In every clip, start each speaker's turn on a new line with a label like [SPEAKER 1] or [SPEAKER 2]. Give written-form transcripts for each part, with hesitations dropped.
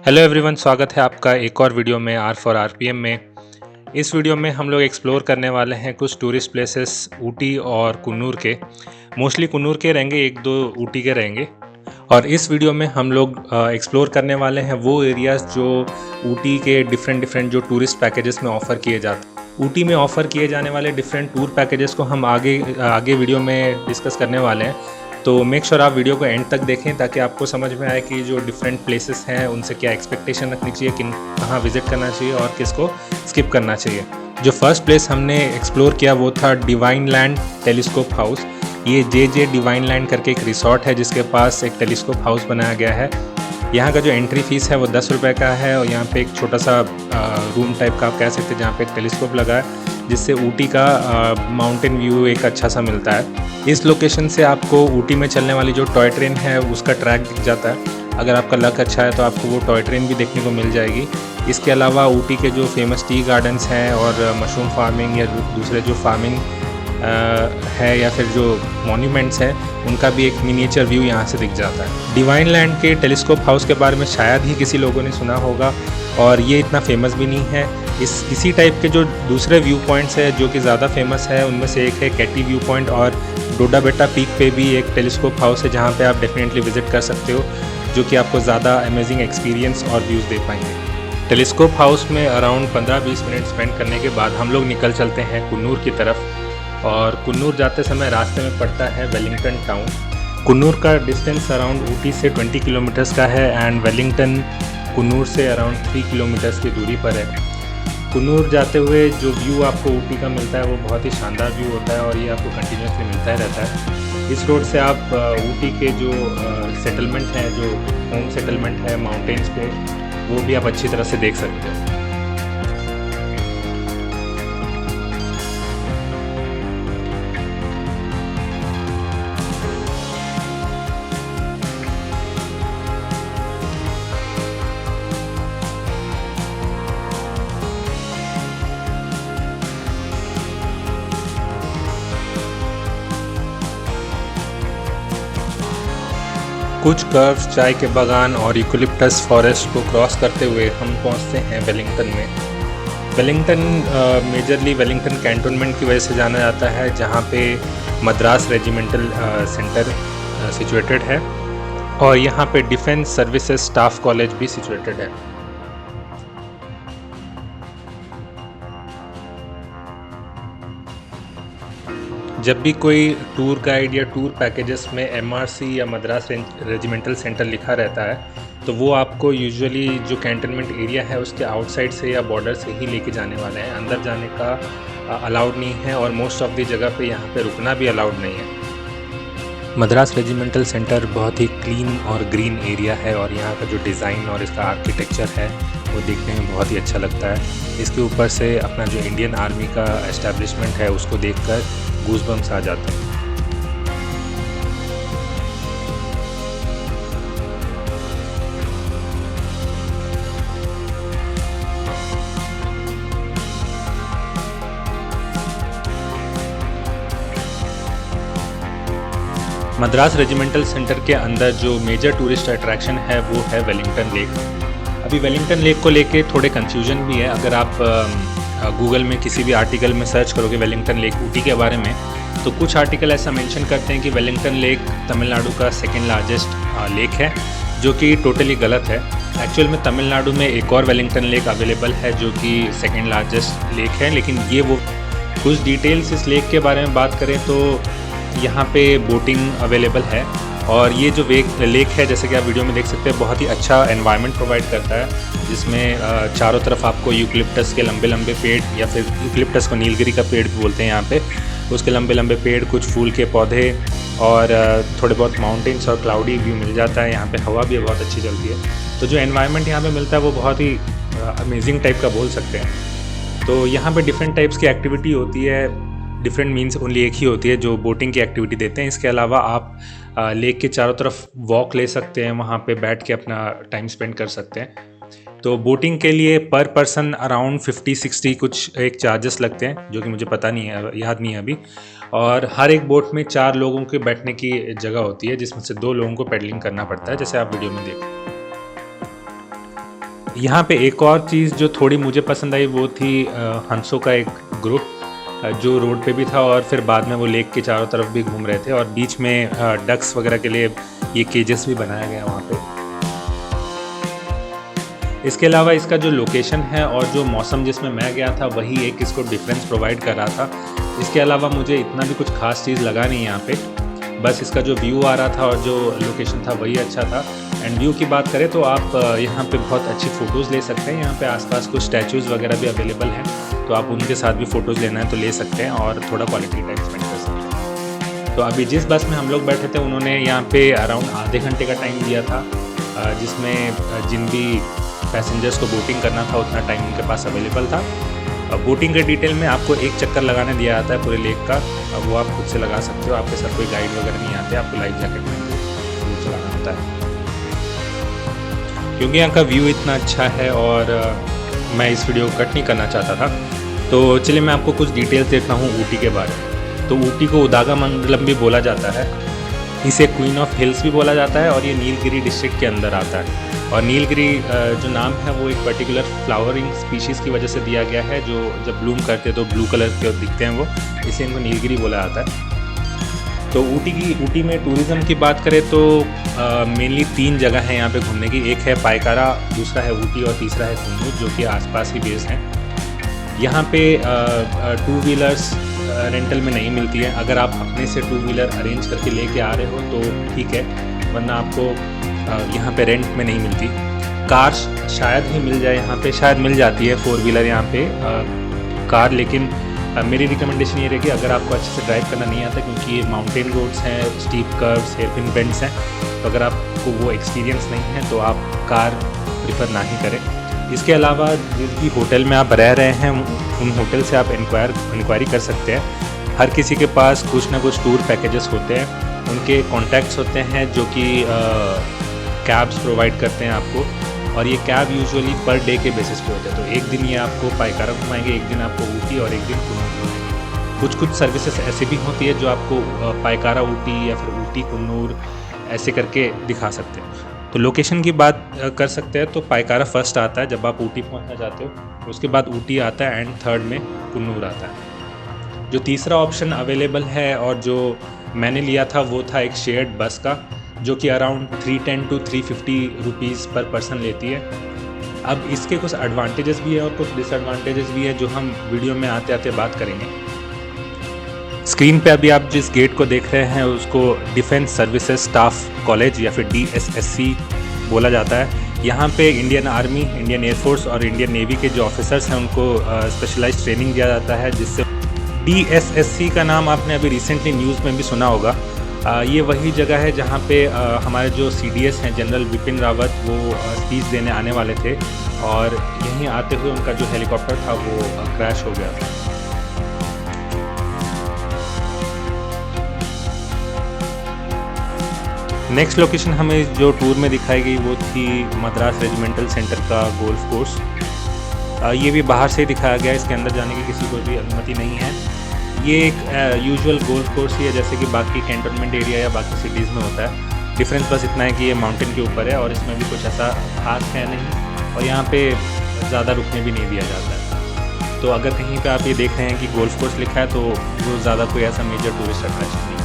[SPEAKER 1] Hello everyone, स्वागत है आपका एक और वीडियो में आर फॉर आरपीएम में। इस वीडियो में हम लोग एक्सप्लोर करने वाले हैं कुछ टूरिस्ट प्लेसेस ऊटी और कुन्नूर के। मोस्टली कुन्नूर के रहेंगे, एक दो ऊटी के रहेंगे। और इस वीडियो में हम लोग एक्सप्लोर करने वाले हैं वो एरियाज़ जो ऊटी के डिफरेंट जो टूरिस्ट पैकेजेस में ऑफ़र किए जाते हैं। ऊटी में ऑफ़र किए जाने वाले डिफरेंट टूर पैकेजेस को हम आगे वीडियो में डिस्कस करने वाले हैं। तो मेक श्योर आप वीडियो को एंड तक देखें ताकि आपको समझ में आए कि जो डिफरेंट प्लेसेस हैं उनसे क्या एक्सपेक्टेशन रखनी चाहिए, किन कहाँ विजिट करना चाहिए और किसको स्किप करना चाहिए। जो फर्स्ट प्लेस हमने एक्सप्लोर किया वो था डिवाइन लैंड टेलीस्कोप हाउस। ये जे डिवाइन लैंड करके एक रिसोर्ट है जिसके पास एक टेलीस्कोप हाउस बनाया गया है। यहाँ का जो एंट्री फीस है वो 10 रुपये का है और यहाँ पे एक छोटा सा रूम टाइप का आप कह सकते हैं जहाँ पे एक टेलीस्कोप लगा है जिससे ऊटी का माउंटेन व्यू एक अच्छा सा मिलता है। इस लोकेशन से आपको ऊटी में चलने वाली जो टॉय ट्रेन है उसका ट्रैक दिख जाता है। अगर आपका लक अच्छा है तो आपको वो टॉय ट्रेन भी देखने को मिल जाएगी। इसके अलावा ऊटी के जो फेमस टी गार्डन्स हैं और मशरूम फार्मिंग या दूसरे जो फार्मिंग है या फिर जो मॉन्यूमेंट्स हैं उनका भी एक मिनिएचर व्यू यहाँ से दिख जाता है। डिवाइन लैंड के टेलीस्कोप हाउस के बारे में शायद ही किसी लोगों ने सुना होगा और ये इतना फेमस भी नहीं है। इसी टाइप के जो दूसरे व्यू पॉइंट्स है जो कि ज़्यादा फेमस है उनमें से एक है कैटी व्यू पॉइंट और डोडा बेटा पीक पे भी एक टेलीस्कोप हाउस है जहाँ पे आप डेफिनेटली विजिट कर सकते हो, जो कि आपको ज़्यादा अमेजिंग एक्सपीरियंस और व्यूज़ दे पाएंगे। टेलीस्कोप हाउस में अराउंड 15-20 मिनट स्पेंड करने के बाद हम लोग निकल चलते हैं कुन्नूर की तरफ। और कुन्नूर जाते समय रास्ते में पड़ता है वेलिंगटन टाउन। कुन्नूर का डिस्टेंस अराउंड ऊटी से 20 किलोमीटर्स का है एंड वेलिंगटन कुन्नूर से अराउंड 3 किलोमीटर्स की दूरी पर है। कुन्नूर जाते हुए जो व्यू आपको ऊटी का मिलता है वो बहुत ही शानदार व्यू होता है और ये आपको कंटिन्यूसली मिलता ही रहता है। इस रोड से आप ऊटी के जो सेटलमेंट है, जो होम सेटलमेंट है माउंटेन्स पे, वो भी आप अच्छी तरह से देख सकते हो। कुछ कर्व्स, चाय के बागान और यूकलिप्टस फॉरेस्ट को क्रॉस करते हुए हम पहुंचते हैं वेलिंगटन में। वेलिंगटन मेजरली वेलिंगटन कैंटोनमेंट की वजह से जाना जाता है, जहां पे मद्रास रेजिमेंटल सेंटर सिचुएटेड है और यहां पे डिफेंस सर्विसेज स्टाफ कॉलेज भी सिचुएटेड है। जब भी कोई टूर गाइड या टूर पैकेजेस में एमआरसी या मद्रास रेजिमेंटल सेंटर लिखा रहता है तो वो आपको यूजुअली जो कैंटोनमेंट एरिया है उसके आउटसाइड से या बॉर्डर से ही लेके जाने वाले हैं। अंदर जाने का अलाउड नहीं है और मोस्ट ऑफ द जगह पे यहाँ पे रुकना भी अलाउड नहीं है। मद्रास रेजिमेंटल सेंटर बहुत ही क्लीन और ग्रीन एरिया है और यहाँ का जो डिज़ाइन और इसका आर्किटेक्चर है वो देखने में बहुत ही अच्छा लगता है। इसके ऊपर से अपना जो इंडियन आर्मी का एस्टैब्लिशमेंट है उसको देखकर गूज़बम्स आ जाते हैं। मद्रास रेजिमेंटल सेंटर के अंदर जो मेजर टूरिस्ट अट्रैक्शन है वो है वेलिंगटन लेक। अभी वेलिंगटन लेक को लेके थोड़े कंफ्यूजन भी है। अगर आप गूगल में किसी भी आर्टिकल में सर्च करोगे वेलिंगटन लेक ऊटी के बारे में तो कुछ आर्टिकल ऐसा मेंशन करते हैं कि वेलिंगटन लेक तमिलनाडु का सेकेंड लार्जेस्ट लेक है, जो कि टोटली गलत है। एक्चुअल में तमिलनाडु में एक और वेलिंगटन लेक अवेलेबल है जो कि सेकेंड लार्जेस्ट लेक है, लेकिन ये वो कुछ डिटेल्स इस लेक के बारे में बात करें तो यहाँ पे बोटिंग अवेलेबल है और ये जो लेक है जैसे कि आप वीडियो में देख सकते हैं बहुत ही अच्छा एनवायरनमेंट प्रोवाइड करता है, जिसमें चारों तरफ आपको यूकलिप्टस के लंबे लंबे पेड़ या फिर यूकलिप्टस को नीलगिरी का पेड़ भी बोलते हैं यहाँ पे, उसके लंबे लंबे पेड़, कुछ फूल के पौधे और थोड़े बहुत माउंटेन्स और क्लाउडी व्यू मिल जाता है। यहाँ पे हवा भी बहुत अच्छी चलती है, तो जो एनवायरनमेंट यहाँ पे मिलता है वो बहुत ही अमेजिंग टाइप का बोल सकते हैं। तो यहाँ पे डिफरेंट टाइप्स की एक्टिविटी होती है, डिफरेंट मीन्स ओनली एक ही होती है जो बोटिंग की एक्टिविटी देते हैं। इसके अलावा आप लेक के चारों तरफ वॉक ले सकते हैं, वहाँ पे बैठ के अपना टाइम स्पेंड कर सकते हैं। तो बोटिंग के लिए पर पर्सन अराउंड 50-60 कुछ एक चार्जेस लगते हैं, जो कि मुझे पता नहीं है, याद नहीं है अभी। और हर एक बोट में 4 लोगों के बैठने की जगह होती है, जिसमें से 2 लोगों को पेडलिंग करना पड़ता है, जैसे आप वीडियो में देख। यहाँ पे एक और चीज़ जो थोड़ी मुझे पसंद आई वो थी हंसों का एक ग्रुप जो रोड पे भी था और फिर बाद में वो लेक के चारों तरफ भी घूम रहे थे और बीच में डक्स वगैरह के लिए ये केजेस भी बनाया गया वहाँ पे। इसके अलावा इसका जो लोकेशन है और जो मौसम जिसमें मैं गया था वही एक इसको डिफरेंस प्रोवाइड कर रहा था। इसके अलावा मुझे इतना भी कुछ खास चीज़ लगा नहीं यहाँ पे, बस इसका जो व्यू आ रहा था और जो लोकेशन था वही अच्छा था। एंड व्यू की बात करें तो आप यहाँ पे बहुत अच्छी फ़ोटोज़ ले सकते हैं। यहाँ पे आसपास कुछ स्टैचूज़ वगैरह भी अवेलेबल हैं, तो आप उनके साथ भी फ़ोटोज़ लेना है तो ले सकते हैं और थोड़ा क्वालिटी टाइम स्पेंड कर सकते हैं। तो अभी जिस बस में हम लोग बैठे थे उन्होंने यहाँ पे अराउंड आधे घंटे का टाइम दिया था, जिसमें जिन भी पैसेंजर्स को बोटिंग करना था उतना टाइम उनके पास अवेलेबल था। बोटिंग के डिटेल में आपको एक चक्कर लगाने दिया जाता है पूरे लेक का, वो आप खुद से लगा सकते हो, आपके साथ कोई गाइड वगैरह नहीं आते, आपको लाइफ जैकेट में बोट चलाना होता है। क्योंकि यहाँ का व्यू इतना अच्छा है और मैं इस वीडियो को कट नहीं करना चाहता था, तो चलिए मैं आपको कुछ डिटेल्स देता हूँ ऊटी के बारे में। तो ऊटी को उदागमंडलम भी बोला जाता है, इसे क्वीन ऑफ हिल्स भी बोला जाता है और ये नीलगिरी डिस्ट्रिक्ट के अंदर आता है। और नीलगिरी जो नाम है वो एक पर्टिकुलर फ्लावरिंग स्पीशीज़ की वजह से दिया गया है, जो जब ब्लूम करते हैं तो ब्लू कलर के दिखते हैं वो, इसे इनको नीलगिरी बोला जाता है। तो ऊटी में टूरिज़्म की बात करें तो मेनली 3 जगह है यहाँ पे घूमने की। एक है पायकारा, दूसरा है ऊटी और तीसरा है कुन्नूर, जो कि आसपास ही बेस हैं। यहाँ पे 2 व्हीलर्स रेंटल में नहीं मिलती है। अगर आप अपने से 2 व्हीलर अरेंज करके लेके आ रहे हो तो ठीक है, वरना आपको यहाँ पे रेंट में नहीं मिलती। कार शायद ही मिल जाए, यहाँ पे शायद मिल जाती है 4 व्हीलर यहाँ पे कार, लेकिन मेरी रिकमेंडेशन ये रहेगी अगर आपको अच्छे से ड्राइव करना नहीं आता, क्योंकि ये माउंटेन रोड्स हैं, स्टीप कर्व्स, हेयरपिन बेंड्स हैं, तो अगर आपको वो एक्सपीरियंस नहीं है तो आप कार प्रीफर ना ही करें। इसके अलावा जिस भी होटल में आप रह रहे हैं उन होटल से आप इंक्वायरी कर सकते हैं। हर किसी के पास कुछ ना कुछ टूर पैकेजेस होते हैं, उनके कॉन्टैक्ट्स होते हैं जो कि कैब्स प्रोवाइड करते हैं आपको, और ये कैब यूजुअली पर डे के बेसिस पे होते हैं। तो एक दिन ये आपको पायकारा घुमाएंगे, एक दिन आपको ऊटी और एक दिन कुन्नूर घुमाएंगे। कुछ सर्विसेज ऐसी भी होती है जो आपको पायकारा ऊटी या फिर ऊटी कुन्नूर ऐसे करके दिखा सकते हैं। तो लोकेशन की बात कर सकते हैं तो पायकारा फर्स्ट आता है जब आप ऊटी पहुंचना चाहते हो, उसके बाद ऊटी आता है एंड थर्ड में कुन्नूर आता है। जो तीसरा ऑप्शन अवेलेबल है और जो मैंने लिया था वो था एक शेयर्ड बस का, जो कि अराउंड 310 to 350 रुपीज़ पर पर्सन लेती है। अब इसके कुछ एडवांटेजेस भी है और कुछ डिसएडवांटेजेस भी है जो हम वीडियो में आते आते बात करेंगे। स्क्रीन पे अभी आप जिस गेट को देख रहे हैं उसको डिफेंस सर्विसेज स्टाफ कॉलेज या फिर DSSC बोला जाता है। यहाँ पे इंडियन आर्मी, इंडियन एयरफोर्स और इंडियन नेवी के जो ऑफिसर्स हैं उनको स्पेशलाइज्ड ट्रेनिंग दिया जाता है, जिससे DSSC का नाम आपने अभी रिसेंटली न्यूज़ में भी सुना होगा। ये वही जगह है जहाँ पे हमारे जो CDS हैं जनरल विपिन रावत वो स्पीच देने आने वाले थे और यहीं आते हुए उनका जो हेलीकॉप्टर था वो क्रैश हो गया था। नेक्स्ट लोकेशन हमें जो टूर में दिखाई गई वो थी मद्रास रेजिमेंटल सेंटर का गोल्फ कोर्स। ये भी बाहर से दिखाया गया, इसके अंदर जाने की किसी को भी अनुमति नहीं है। ये एक यूजुअल गोल्फ कोर्स ही है जैसे कि बाकी कैंटोनमेंट एरिया या बाकी सिटीज़ में होता है। डिफरेंस बस इतना है कि ये माउंटेन के ऊपर है और इसमें भी कुछ ऐसा खास है नहीं, और यहाँ पे ज़्यादा रुकने भी नहीं दिया जाता है। तो अगर कहीं पे आप ये देख रहे हैं कि गोल्फ कोर्स लिखा है तो वो ज़्यादा कोई ऐसा मेजर टूरिस्ट अट्रैक्शन नहीं है।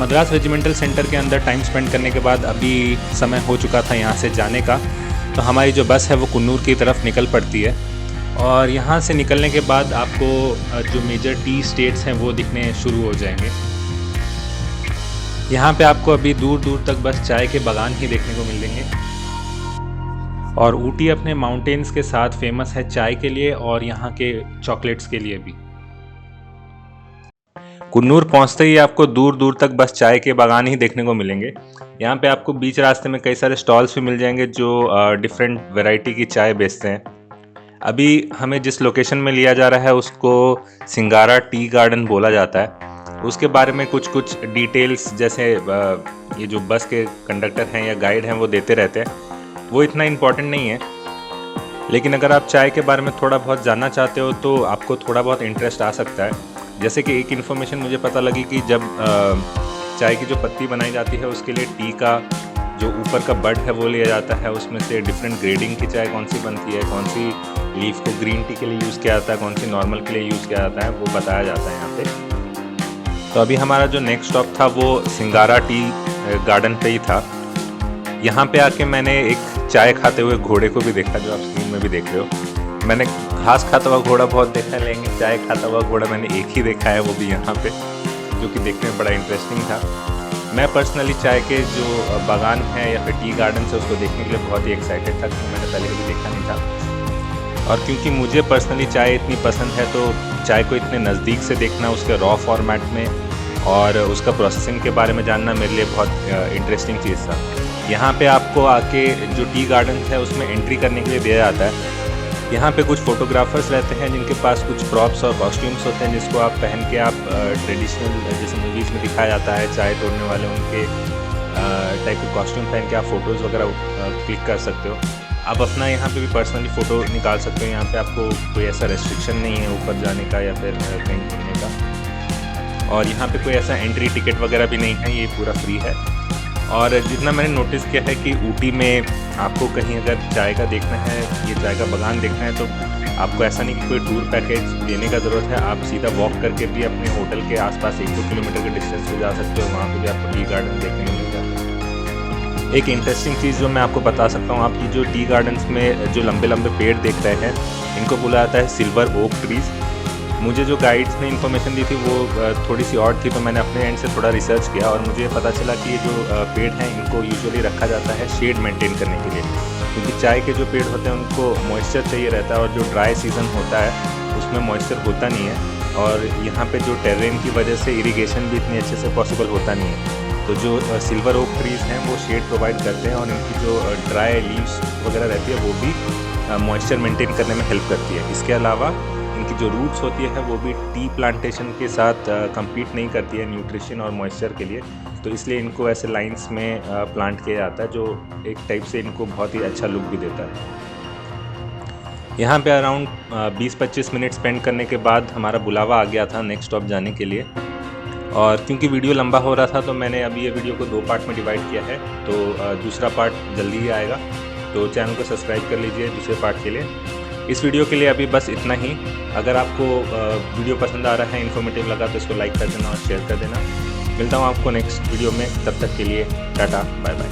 [SPEAKER 1] मद्रास रेजिमेंटल सेंटर के अंदर टाइम स्पेंड करने के बाद अभी समय हो चुका था यहाँ से जाने का, तो हमारी जो बस है वो कुन्नूर की तरफ निकल पड़ती है। और यहाँ से निकलने के बाद आपको जो मेजर टी स्टेट्स हैं वो दिखने शुरू हो जाएंगे। यहाँ पे आपको अभी दूर दूर तक बस चाय के बागान ही देखने को मिलेंगे। और ऊटी अपने माउंटेन्स के साथ फेमस है चाय के लिए और यहाँ के चॉकलेट्स के लिए भी। कुन्नूर पहुँचते ही आपको दूर दूर तक बस चाय के बागान ही देखने को मिलेंगे। यहाँ पे आपको बीच रास्ते में कई सारे स्टॉल्स भी मिल जाएंगे जो डिफरेंट वैरायटी की चाय बेचते हैं। अभी हमें जिस लोकेशन में लिया जा रहा है उसको सिंगारा टी गार्डन बोला जाता है। उसके बारे में कुछ डिटेल्स जैसे ये जो बस के कंडक्टर हैं या गाइड हैं वो देते रहते हैं, वो इतना इम्पोर्टेंट नहीं है। लेकिन अगर आप चाय के बारे में थोड़ा बहुत जानना चाहते हो तो आपको थोड़ा बहुत इंटरेस्ट आ सकता है। जैसे कि एक इन्फॉर्मेशन मुझे पता लगी कि जब चाय की जो पत्ती बनाई जाती है उसके लिए टी का जो ऊपर का बड है वो लिया जाता है, उसमें से डिफरेंट ग्रेडिंग की चाय कौन सी बनती है, कौन सी लीफ को ग्रीन टी के लिए यूज़ किया जाता है, कौन सी नॉर्मल के लिए यूज़ किया जाता है, वो बताया जाता है यहाँ पे। तो अभी हमारा जो नेक्स्ट स्टॉप था वो सिंगारा टी गार्डन पे ही था। यहाँ पे आके मैंने एक चाय खाते हुए घोड़े को भी देखा, जो आप स्क्रीन में भी देख रहे हो। मैंने घास खाता हुआ घोड़ा बहुत देखा है, लेकिन चाय खाता हुआ घोड़ा मैंने एक ही देखा है, वो भी यहाँ पे, जो कि देखने में बड़ा इंटरेस्टिंग था। मैं पर्सनली चाय के जो बागान है या फिर टी गार्डन है उसको देखने के लिए बहुत ही एक्साइटेड था, क्योंकि मैंने पहले कभी देखा नहीं था। और क्योंकि मुझे पर्सनली चाय इतनी पसंद है, तो चाय को इतने नज़दीक से देखना, उसके रॉ फॉर्मेट में और उसका प्रोसेसिंग के बारे में जानना मेरे लिए बहुत इंटरेस्टिंग चीज़ था। यहाँ पे आपको आके जो टी गार्डन है उसमें एंट्री करने के लिए दिया जाता है। यहाँ पे कुछ फोटोग्राफर्स रहते हैं जिनके पास कुछ प्रॉप्स और कॉस्ट्यूम्स होते हैं, जिसको आप पहन के आप ट्रेडिशनल जैसे मूवीज़ में दिखाया जाता है चाय तोड़ने वाले, उनके टाइप के कॉस्ट्यूम पहन के आप फ़ोटोज़ वगैरह क्लिक कर सकते हो। आप अपना यहाँ पे भी पर्सनली फ़ोटो निकाल सकते हो। यहाँ पे आपको कोई ऐसा रेस्ट्रिक्शन नहीं है ऊपर जाने का या फिर कहीं घूमने का। और यहाँ पे कोई ऐसा एंट्री टिकट वगैरह भी नहीं है, ये पूरा फ्री है। और जितना मैंने नोटिस किया है कि ऊटी में आपको कहीं अगर चाय का देखना है, ये चाय का बागान देखना है, तो आपको ऐसा नहीं कि कोई टूर पैकेज लेने का ज़रूरत है। आप सीधा वॉक करके भी अपने होटल के आसपास 1-2 किलोमीटर के डिस्टेंस पे जा सकते हो, वहाँ पे भी आपको टी गार्डन देखने को मिल जाता है। एक इंटरेस्टिंग चीज़ जो मैं आपको बता सकता हूँ, आपकी जो टी गार्डन्स में जो लंबे लंबे पेड़ देख रहे हैं, इनको बोला जाता है सिल्वर ओक ट्रीज़। मुझे जो गाइड्स ने इन्फॉर्मेशन दी थी वो थोड़ी सी और थी, तो मैंने अपने एंड से थोड़ा रिसर्च किया और मुझे पता चला कि ये जो पेड़ हैं इनको यूजुअली रखा जाता है शेड मेंटेन करने के लिए, क्योंकि चाय के जो पेड़ होते हैं उनको मॉइस्चर चाहिए रहता है, और जो ड्राई सीज़न होता है उसमें मॉइस्चर होता नहीं है। और यहाँ पे जो टेरेन की वजह से इरीगेशन भी इतनी अच्छे से पॉसिबल होता नहीं है। तो जो सिल्वर ओक ट्रीज़ हैं वो शेड प्रोवाइड करते हैं, और इनकी जो ड्राई लीव्स वगैरह रहती है वो भी मॉइस्चर मेंटेन करने में हेल्प करती है। इसके अलावा इनकी जो रूट्स होती है वो भी टी प्लांटेशन के साथ compete नहीं करती है न्यूट्रिशन और मॉइस्चर के लिए, तो इसलिए इनको ऐसे लाइंस में प्लांट किया जाता है, जो एक टाइप से इनको बहुत ही अच्छा लुक भी देता है। यहाँ पे अराउंड 20-25 मिनट स्पेंड करने के बाद हमारा बुलावा आ गया था नेक्स्ट स्टॉप जाने के लिए। और क्योंकि वीडियो लंबा हो रहा था तो मैंने अभी ये वीडियो को 2 पार्ट में डिवाइड किया है, तो दूसरा पार्ट जल्दी ही आएगा, तो चैनल को सब्सक्राइब कर लीजिए दूसरे पार्ट के लिए। इस वीडियो के लिए अभी बस इतना ही। अगर आपको वीडियो पसंद आ रहा है, इन्फॉर्मेटिव लगा, तो इसको लाइक कर देना और शेयर कर देना। मिलता हूँ आपको नेक्स्ट वीडियो में, तब तक के लिए टाटा बाय बाय।